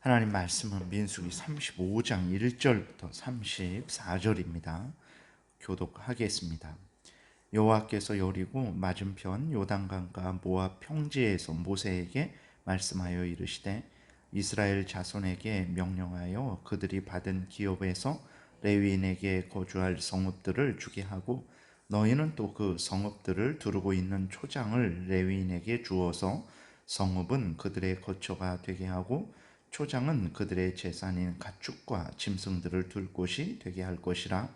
하나님 말씀은 민수기 35장 1절부터 34절입니다. 교독하겠습니다. 여호와께서 여리고 맞은편 요단강가 모압 평지에서 모세에게 말씀하여 이르시되 이스라엘 자손에게 명령하여 그들이 받은 기업에서 레위인에게 거주할 성읍들을 주게 하고 너희는 또 그 성읍들을 두르고 있는 초장을 레위인에게 주어서 성읍은 그들의 거처가 되게 하고 초장은 그들의 재산인 가축과 짐승들을 둘 곳이 되게 할 것이라.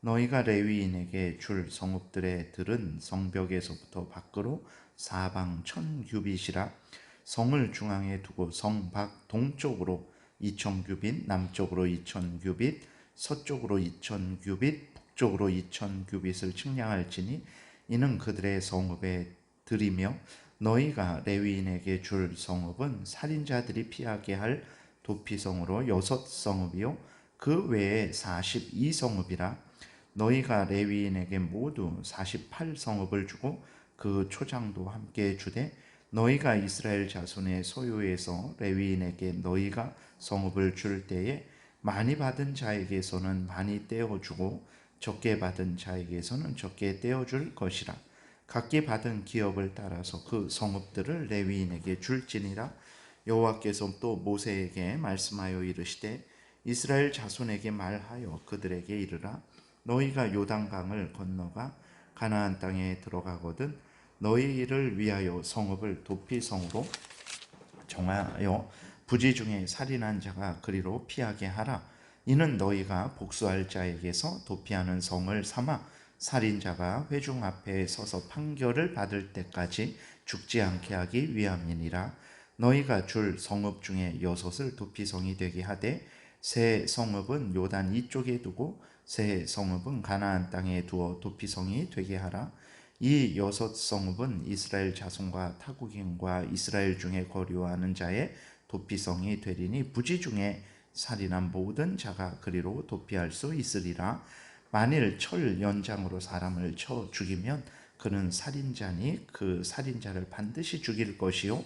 너희가 레위인에게 줄 성읍들의 들은 성벽에서부터 밖으로 사방 1000규빗이라. 성을 중앙에 두고 성 밖 동쪽으로 2000규빗, 남쪽으로 2000규빗, 서쪽으로 2000규빗, 북쪽으로 2000규빗을 측량할지니 이는 그들의 성읍의 들이며 너희가 레위인에게 줄 성읍은 살인자들이 피하게 할 도피성으로 6성읍이요 그 외에 42성읍이라. 너희가 레위인에게 모두 48성읍을 주고 그 초장도 함께 주되 너희가 이스라엘 자손의 소유에서 레위인에게 너희가 성읍을 줄 때에 많이 받은 자에게서는 많이 떼어주고 적게 받은 자에게서는 적게 떼어줄 것이라. 각기 받은 기업을 따라서 그 성읍들을 레위인에게 줄지니라. 여호와께서 또 모세에게 말씀하여 이르시되 이스라엘 자손에게 말하여 그들에게 이르라. 너희가 요단강을 건너가 가나안 땅에 들어가거든 너희를 위하여 성읍을 도피성으로 정하여 부지 중에 살인한 자가 그리로 피하게 하라. 이는 너희가 복수할 자에게서 도피하는 성을 삼아 살인자가 회중 앞에 서서 판결을 받을 때까지 죽지 않게 하기 위함이니라. 너희가 줄 성읍 중에 6을 도피성이 되게 하되 세 성읍은 요단 이쪽에 두고 세 성읍은 가나안 땅에 두어 도피성이 되게 하라. 이 6성읍은 이스라엘 자손과 타국인과 이스라엘 중에 거류하는 자의 도피성이 되리니 부지 중에 살인한 모든 자가 그리로 도피할 수 있으리라. 만일 철 연장으로 사람을 쳐 죽이면 그는 살인자니 그 살인자를 반드시 죽일 것이요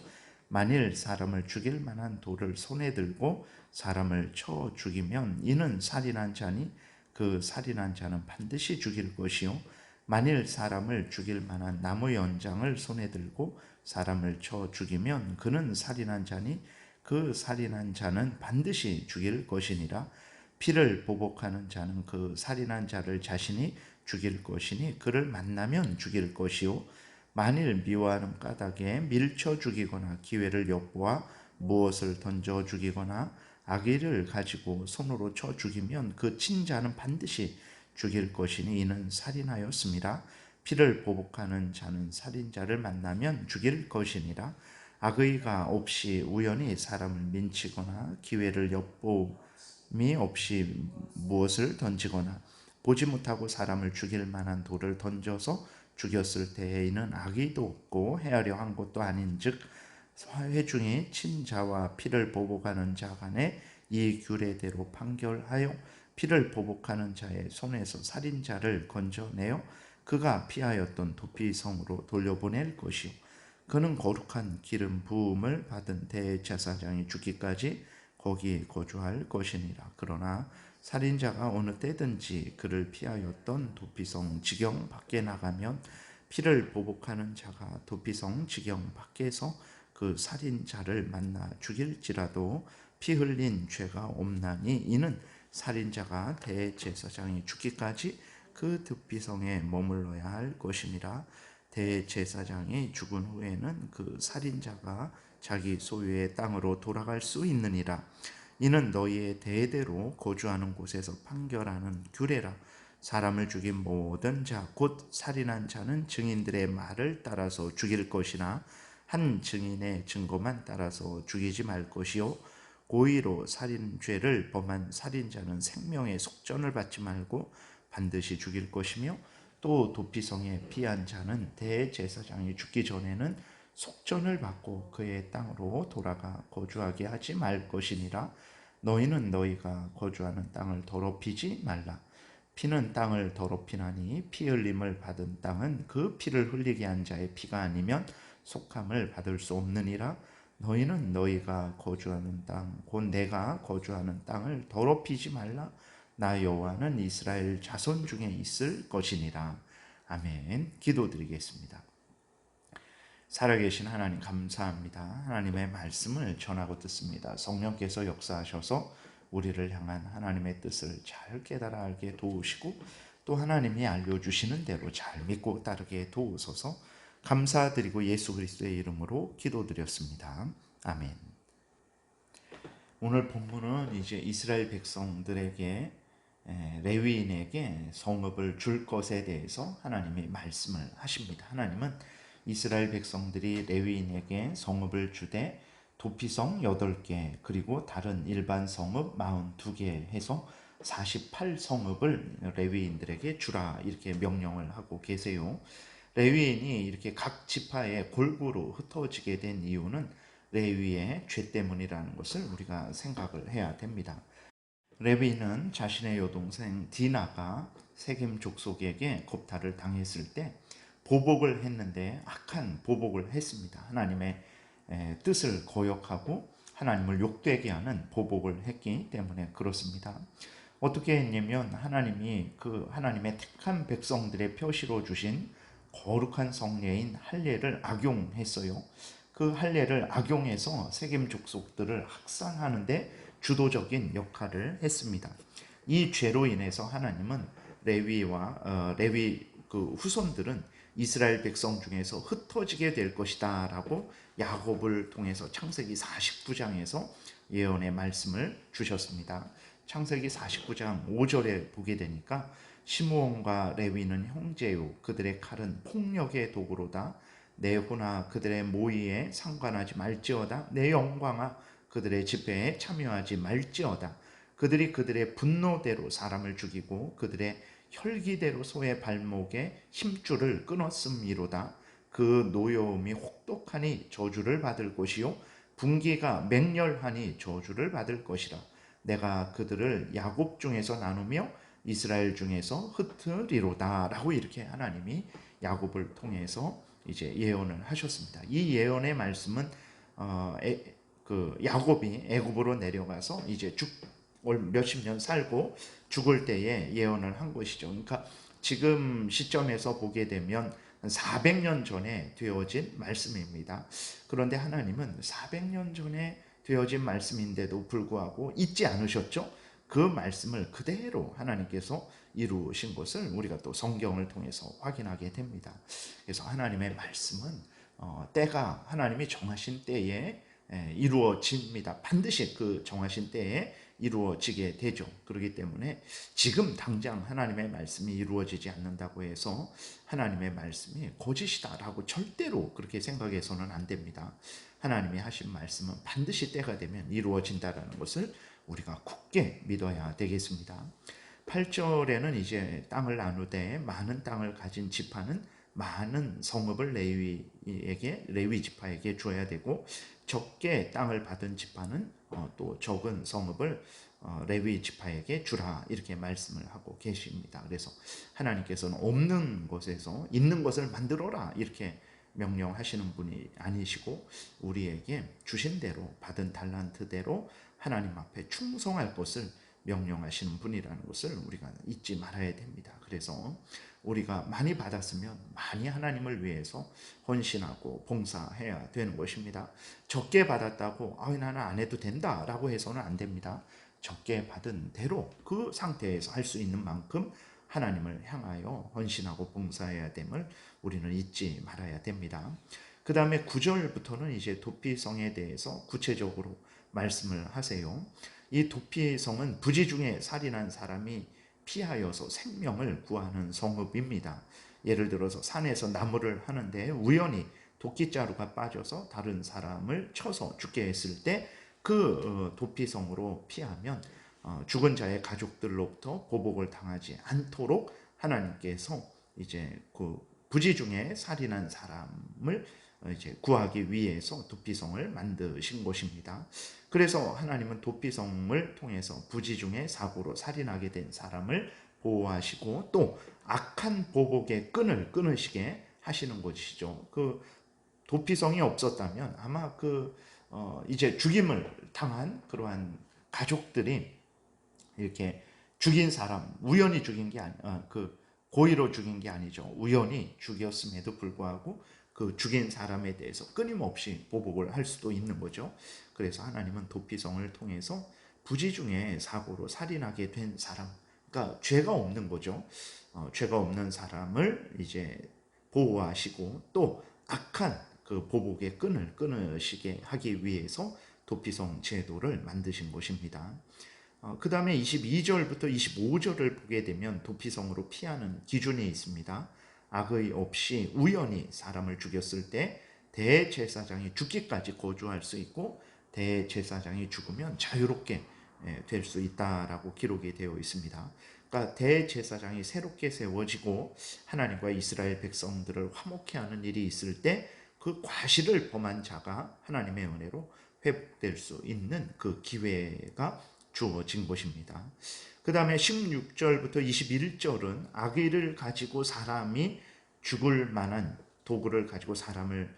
만일 사람을 죽일 만한 돌을 손에 들고 사람을 쳐 죽이면 이는 살인한 자니 그 살인한 자는 반드시 죽일 것이요 만일 사람을 죽일 만한 나무 연장을 손에 들고 사람을 쳐 죽이면 그는 살인한 자니 그 살인한 자는 반드시 죽일 것이니라. 피를 보복하는 자는 그 살인한 자를 자신이 죽일 것이니 그를 만나면 죽일 것이요 만일 미워하는 까닭에 밀쳐 죽이거나 기회를 엿보아 무엇을 던져 죽이거나 악의를 가지고 손으로 쳐 죽이면 그 친자는 반드시 죽일 것이니 이는 살인하였습니다. 피를 보복하는 자는 살인자를 만나면 죽일 것이니라. 악의가 없이 우연히 사람을 민치거나 기회를 엿봄이 없이 무엇을 던지거나 보지 못하고 사람을 죽일 만한 돌을 던져서 죽였을 때에 이는 악의도 없고 헤아려 한 것도 아닌즉 회중이 친자와 피를 보복하는 자 간에 이 규례대로 판결하여 피를 보복하는 자의 손에서 살인자를 건져내어 그가 피하였던 도피성으로 돌려보낼 것이요 그는 거룩한 기름 부음을 받은 대제사장이 죽기까지 거기 거주할 것이니라. 그러나 살인자가 어느 때든지 그를 피하였던 도피성 지경 밖에 나가면 피를 보복하는 자가 도피성 지경 밖에서 그 살인자를 만나 죽일지라도 피 흘린 죄가 없나니 이는 살인자가 대제사장이 죽기까지 그 도피성에 머물러야 할 것이니라. 대제사장이 죽은 후에는 그 살인자가 자기 소유의 땅으로 돌아갈 수 있느니라. 이는 너희의 대대로 거주하는 곳에서 판결하는 규례라. 사람을 죽인 모든 자 곧 살인한 자는 증인들의 말을 따라서 죽일 것이나 한 증인의 증거만 따라서 죽이지 말 것이요 고의로 살인죄를 범한 살인자는 생명의 속전을 받지 말고 반드시 죽일 것이며 또 도피성에 피한 자는 대제사장이 죽기 전에는 속전을 받고 그의 땅으로 돌아가 거주하게 하지 말 것이니라. 너희는 너희가 거주하는 땅을 더럽히지 말라. 피는 땅을 더럽히나니 피 흘림을 받은 땅은 그 피를 흘리게 한 자의 피가 아니면 속함을 받을 수 없느니라. 너희는 너희가 거주하는 땅, 곧 내가 거주하는 땅을 더럽히지 말라. 나 여호와는 이스라엘 자손 중에 있을 것이니라. 아멘. 기도드리겠습니다. 살아계신 하나님 감사합니다. 하나님의 말씀을 전하고 듣습니다. 성령께서 역사하셔서 우리를 향한 하나님의 뜻을 잘 깨달아 알게 도우시고 또 하나님이 알려주시는 대로 잘 믿고 따르게 도우소서. 감사드리고 예수 그리스도의 이름으로 기도드렸습니다. 아멘. 오늘 본문은 이제 이스라엘 백성들에게 레위인에게 성읍을 줄 것에 대해서 하나님이 말씀을 하십니다. 하나님은 이스라엘 백성들이 레위인에게 성읍을 주되 도피성 8개 그리고 다른 일반 성읍 42개 해서 48성읍을 레위인들에게 주라 이렇게 명령을 하고 계세요. 레위인이 이렇게 각 지파에 골고루 흩어지게 된 이유는 레위의 죄 때문이라는 것을 우리가 생각을 해야 됩니다. 레위는 자신의 여동생 디나가 세겜 족속에게 겁탈을 당했을 때 보복을 했는데 악한 보복을 했습니다. 하나님의 뜻을 거역하고 하나님을 욕되게 하는 보복을 했기 때문에 그렇습니다. 어떻게 했냐면 하나님이 그 하나님의 택한 백성들의 표시로 주신 거룩한 성례인 할례를 악용했어요. 그 할례를 악용해서 세겜 족속들을 학살하는데 주도적인 역할을 했습니다. 이 죄로 인해서 하나님은 레위 그 후손들은 이스라엘 백성 중에서 흩어지게 될 것이다 라고 야곱을 통해서 창세기 49장에서 예언의 말씀을 주셨습니다. 창세기 49장 5절에 보게 되니까 시므온과 레위는 형제요 그들의 칼은 폭력의 도구로다. 내 혼아 그들의 모의에 상관하지 말지어다. 내 영광아 그들의 집회에 참여하지 말지어다. 그들이 그들의 분노대로 사람을 죽이고 그들의 혈기대로 소의 발목에 힘줄을 끊었음이로다. 그 노여움이 혹독하니 저주를 받을 것이요 분기가 맹렬하니 저주를 받을 것이라. 내가 그들을 야곱 중에서 나누며 이스라엘 중에서 흩으리로다 라고 이렇게 하나님이 야곱을 통해서 이제 예언을 하셨습니다. 이 예언의 말씀은 야곱이 애굽으로 내려가서 이제 몇십 년 살고 죽을 때에 예언을 한 것이죠. 그러니까 지금 시점에서 보게 되면 400년 전에 되어진 말씀입니다. 그런데 하나님은 400년 전에 되어진 말씀인데도 불구하고 잊지 않으셨죠? 그 말씀을 그대로 하나님께서 이루신 것을 우리가 또 성경을 통해서 확인하게 됩니다. 그래서 하나님의 말씀은 때가 하나님이 정하신 때에 이루어집니다. 반드시 그 정하신 때에 이루어지게 되죠. 그렇기 때문에 지금 당장 하나님의 말씀이 이루어지지 않는다고 해서 하나님의 말씀이 거짓이다라고 절대로 그렇게 생각해서는 안 됩니다. 하나님이 하신 말씀은 반드시 때가 되면 이루어진다라는 것을 우리가 굳게 믿어야 되겠습니다. 8절에는 이제 땅을 나누되 많은 땅을 가진 지파는 많은 성읍을 레위 지파에게 줘야 되고 적게 땅을 받은 지파는 또 적은 성읍을 레위 지파에게 주라 이렇게 말씀을 하고 계십니다. 그래서 하나님께서는 없는 것에서 있는 것을 만들어라 이렇게 명령하시는 분이 아니시고 우리에게 주신 대로 받은 달란트대로 하나님 앞에 충성할 것을 명령하시는 분이라는 것을 우리가 잊지 말아야 됩니다. 그래서 우리가 많이 받았으면 많이 하나님을 위해서 헌신하고 봉사해야 되는 것입니다. 적게 받았다고 나는 안 해도 된다라고 해서는 안 됩니다. 적게 받은 대로 그 상태에서 할 수 있는 만큼 하나님을 향하여 헌신하고 봉사해야 됨을 우리는 잊지 말아야 됩니다. 그 다음에 9절부터는 이제 도피성에 대해서 구체적으로 말씀을 하세요. 이 도피성은 부지 중에 살인한 사람이 피하여서 생명을 구하는 성읍입니다. 예를 들어서 산에서 나무를 하는데 우연히 도끼자루가 빠져서 다른 사람을 쳐서 죽게 했을 때 그 도피성으로 피하면 죽은 자의 가족들로부터 보복을 당하지 않도록 하나님께서 이제 그 부지 중에 살인한 사람을 이제 구하기 위해서 도피성을 만드신 것입니다. 그래서 하나님은 도피성을 통해서 부지 중에 사고로 살인하게 된 사람을 보호하시고 또 악한 보복의 끈을 끊으시게 하시는 것이죠. 그 도피성이 없었다면 아마 그 이제 죽임을 당한 그러한 가족들이 이렇게 죽인 사람, 우연히 죽인 게 그 고의로 죽인 게 아니죠. 우연히 죽였음에도 불구하고 그 죽인 사람에 대해서 끊임없이 보복을 할 수도 있는 거죠. 그래서 하나님은 도피성을 통해서 부지 중에 사고로 살인하게 된 사람, 그러니까 죄가 없는 거죠. 죄가 없는 사람을 이제 보호하시고 또 악한 그 보복의 끈을 끊으시게 하기 위해서 도피성 제도를 만드신 것입니다. 그 다음에 22절부터 25절을 보게 되면 도피성으로 피하는 기준이 있습니다. 악의 없이 우연히 사람을 죽였을 때 대제사장이 죽기까지 거주할 수 있고 대제사장이 죽으면 자유롭게 될 수 있다라고 기록이 되어 있습니다. 그러니까 대제사장이 새롭게 세워지고 하나님과 이스라엘 백성들을 화목케 하는 일이 있을 때 그 과실을 범한 자가 하나님의 은혜로 회복될 수 있는 그 기회가 주어진 것입니다. 그 다음에 16절부터 21절은 악의를 가지고 사람이 죽을 만한 도구를 가지고 사람을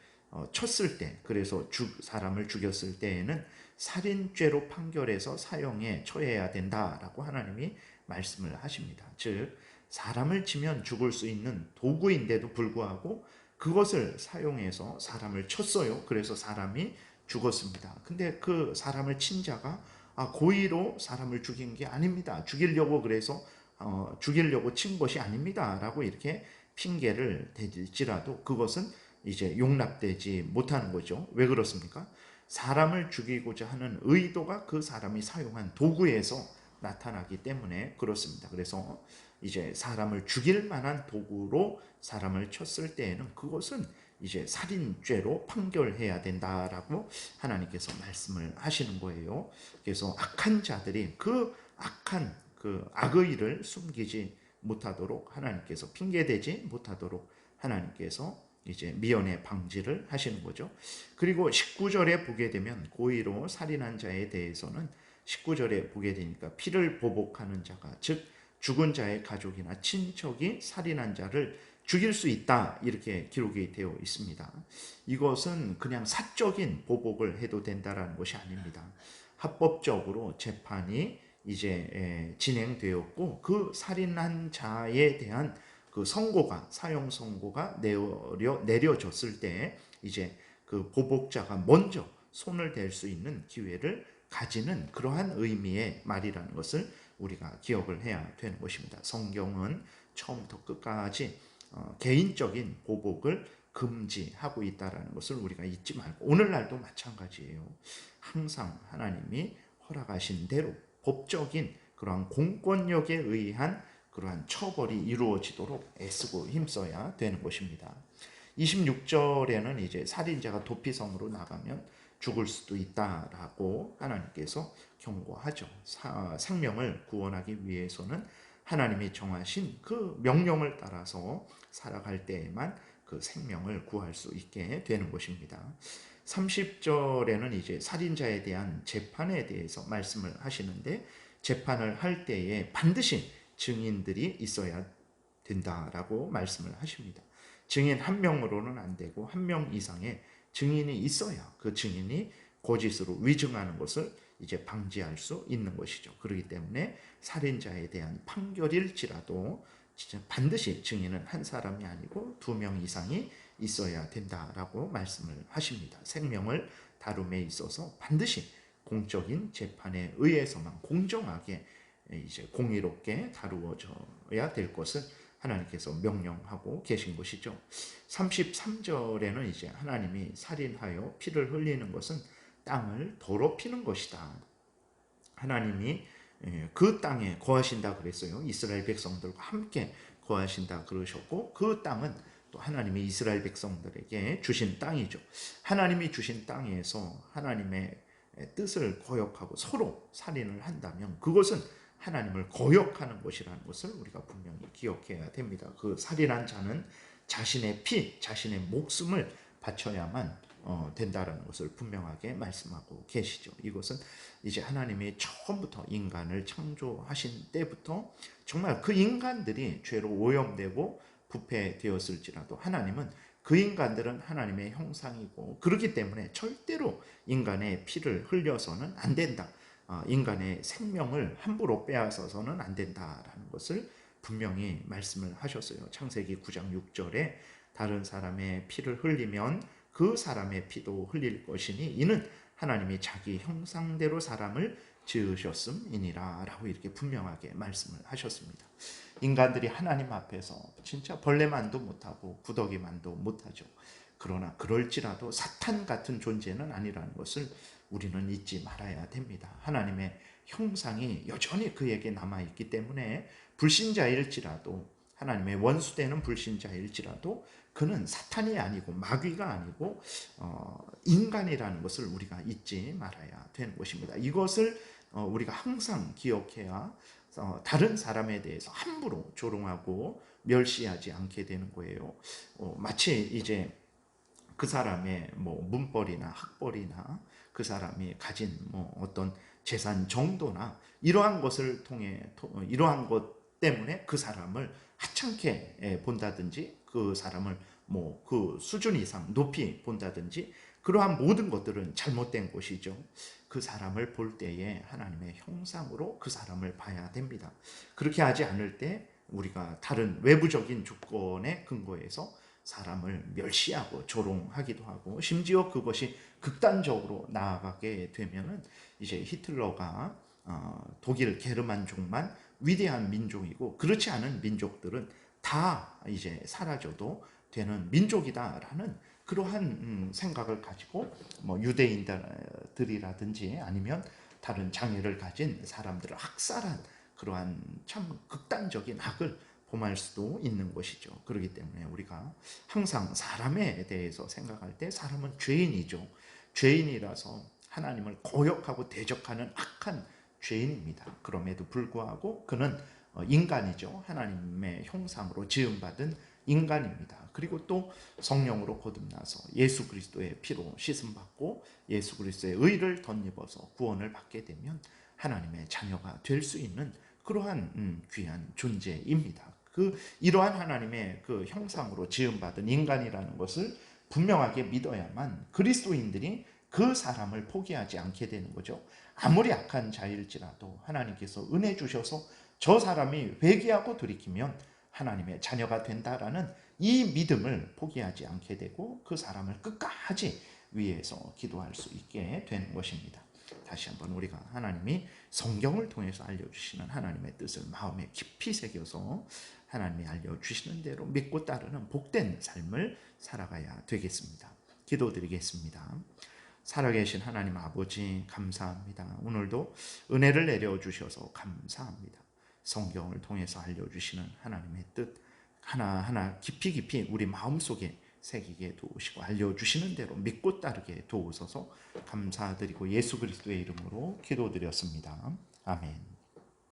쳤을 때, 그래서 사람을 죽였을 때에는 살인죄로 판결해서 사형에 처해야 된다라고 하나님이 말씀을 하십니다. 즉 사람을 치면 죽을 수 있는 도구인데도 불구하고 그것을 사용해서 사람을 쳤어요. 그래서 사람이 죽었습니다. 근데 그 사람을 친 자가 고의로 사람을 죽인 게 아닙니다. 죽이려고 그래서 죽이려고 친 것이 아닙니다. 라고 이렇게 핑계를 대질지라도 그것은 이제 용납되지 못하는 거죠. 왜 그렇습니까? 사람을 죽이고자 하는 의도가 그 사람이 사용한 도구에서 나타나기 때문에 그렇습니다. 그래서 이제 사람을 죽일 만한 도구로 사람을 쳤을 때에는 그것은 이제 살인죄로 판결해야 된다라고 하나님께서 말씀을 하시는 거예요. 그래서 악한 자들이 그 악한 그 악의 일을 숨기지 못하도록 하나님께서 핑계대지 못하도록 하나님께서 이제 미연에 방지를 하시는 거죠. 그리고 19절에 보게 되면 고의로 살인한 자에 대해서는 19절에 보게 되니까 피를 보복하는 자가 즉 죽은 자의 가족이나 친척이 살인한 자를 죽일 수 있다 이렇게 기록이 되어 있습니다. 이것은 그냥 사적인 보복을 해도 된다라는 것이 아닙니다. 합법적으로 재판이 이제 진행되었고 그 살인한 자에 대한 그 선고가 사형 선고가 내려졌을 때 이제 그 보복자가 먼저 손을 댈 수 있는 기회를 가지는 그러한 의미의 말이라는 것을 우리가 기억을 해야 되는 것입니다. 성경은 처음부터 끝까지 개인적인 보복을 금지하고 있다는 것을 우리가 잊지 말고 오늘날도 마찬가지예요. 항상 하나님이 허락하신 대로 법적인 그러한 공권력에 의한 그러한 처벌이 이루어지도록 애쓰고 힘써야 되는 것입니다. 26절에는 이제 살인자가 도피성으로 나가면 죽을 수도 있다라고 하나님께서 경고하죠. 생명을 구원하기 위해서는 하나님이 정하신 그 명령을 따라서 살아갈 때에만 그 생명을 구할 수 있게 되는 것입니다. 30절에는 이제 살인자에 대한 재판에 대해서 말씀을 하시는데 재판을 할 때에 반드시 증인들이 있어야 된다라고 말씀을 하십니다. 증인 한 명으로는 안 되고 한 명 이상의 증인이 있어야 그 증인이 거짓으로 위증하는 것을 이제 방지할 수 있는 것이죠. 그렇기 때문에 살인자에 대한 판결일지라도 진짜 반드시 증인은 한 사람이 아니고 2명 이상이 있어야 된다라고 말씀을 하십니다. 생명을 다룸에 있어서 반드시 공적인 재판에 의해서만 공정하게 이제 공의롭게 다루어져야 될 것을 하나님께서 명령하고 계신 것이죠. 33절에는 이제 하나님이 살인하여 피를 흘리는 것은 땅을 더럽히는 것이다. 하나님이 그 땅에 거하신다 그랬어요. 이스라엘 백성들과 함께 거하신다 그러셨고 그 땅은 또 하나님이 이스라엘 백성들에게 주신 땅이죠. 하나님이 주신 땅에서 하나님의 뜻을 거역하고 서로 살인을 한다면 그것은 하나님을 거역하는 것이라는 것을 우리가 분명히 기억해야 됩니다. 그 살인한 자는 자신의 피, 자신의 목숨을 바쳐야만 된다라는 것을 분명하게 말씀하고 계시죠. 이것은 이제 하나님이 처음부터 인간을 창조하신 때부터 정말 그 인간들이 죄로 오염되고 부패되었을지라도 하나님은 그 인간들은 하나님의 형상이고 그렇기 때문에 절대로 인간의 피를 흘려서는 안 된다. 인간의 생명을 함부로 빼앗아서는 안 된다라는 것을 분명히 말씀을 하셨어요. 창세기 9장 6절에 다른 사람의 피를 흘리면 그 사람의 피도 흘릴 것이니 이는 하나님이 자기 형상대로 사람을 지으셨음이니라 라고 이렇게 분명하게 말씀을 하셨습니다. 인간들이 하나님 앞에서 진짜 벌레만도 못하고 구더기만도 못하죠. 그러나 그럴지라도 사탄 같은 존재는 아니라는 것을 우리는 잊지 말아야 됩니다. 하나님의 형상이 여전히 그에게 남아있기 때문에 불신자일지라도, 하나님의 원수되는 불신자일지라도 그는 사탄이 아니고 마귀가 아니고 인간이라는 것을 우리가 잊지 말아야 되는 것입니다. 이것을 우리가 항상 기억해야 다른 사람에 대해서 함부로 조롱하고 멸시하지 않게 되는 거예요. 마치 이제 그 사람의 뭐 문벌이나 학벌이나 그 사람이 가진 뭐 어떤 재산 정도나 이러한 것을 통해 이러한 것 때문에 그 사람을 하찮게 본다든지 그 사람을 뭐 그 수준 이상 높이 본다든지 그러한 모든 것들은 잘못된 것이죠. 그 사람을 볼 때에 하나님의 형상으로 그 사람을 봐야 됩니다. 그렇게 하지 않을 때 우리가 다른 외부적인 조건에 근거해서 사람을 멸시하고 조롱하기도 하고 심지어 그것이 극단적으로 나아가게 되면은 이제 히틀러가 독일 게르만족만 위대한 민족이고 그렇지 않은 민족들은 다 이제 사라져도 되는 민족이다라는 그러한 생각을 가지고 뭐 유대인들이라든지 아니면 다른 장애를 가진 사람들을 학살한 그러한 참 극단적인 악을 범할 수도 있는 것이죠. 그렇기 때문에 우리가 항상 사람에 대해서 생각할 때 사람은 죄인이죠. 죄인이라서 하나님을 거역하고 대적하는 악한 죄인입니다. 그럼에도 불구하고 그는 인간이죠. 하나님의 형상으로 지음받은 인간입니다. 그리고 또 성령으로 거듭나서 예수 그리스도의 피로 씻음받고 예수 그리스도의 의를 덧입어서 구원을 받게 되면 하나님의 자녀가 될 수 있는 그러한 귀한 존재입니다. 이러한 하나님의 그 형상으로 지음받은 인간이라는 것을 분명하게 믿어야만 그리스도인들이 그 사람을 포기하지 않게 되는 거죠. 아무리 악한 자일지라도 하나님께서 은혜 주셔서 저 사람이 회개하고 돌이키면 하나님의 자녀가 된다라는 이 믿음을 포기하지 않게 되고 그 사람을 끝까지 위해서 기도할 수 있게 되는 것입니다. 다시 한번 우리가 하나님이 성경을 통해서 알려주시는 하나님의 뜻을 마음에 깊이 새겨서 하나님이 알려주시는 대로 믿고 따르는 복된 삶을 살아가야 되겠습니다. 기도드리겠습니다. 살아계신 하나님 아버지 감사합니다. 오늘도 은혜를 내려주셔서 감사합니다. 성경을 통해서 알려주시는 하나님의 뜻 하나하나 깊이 우리 마음속에 새기게 도우시고 알려주시는 대로 믿고 따르게 도우소서 감사드리고 예수 그리스도의 이름으로 기도드렸습니다. 아멘.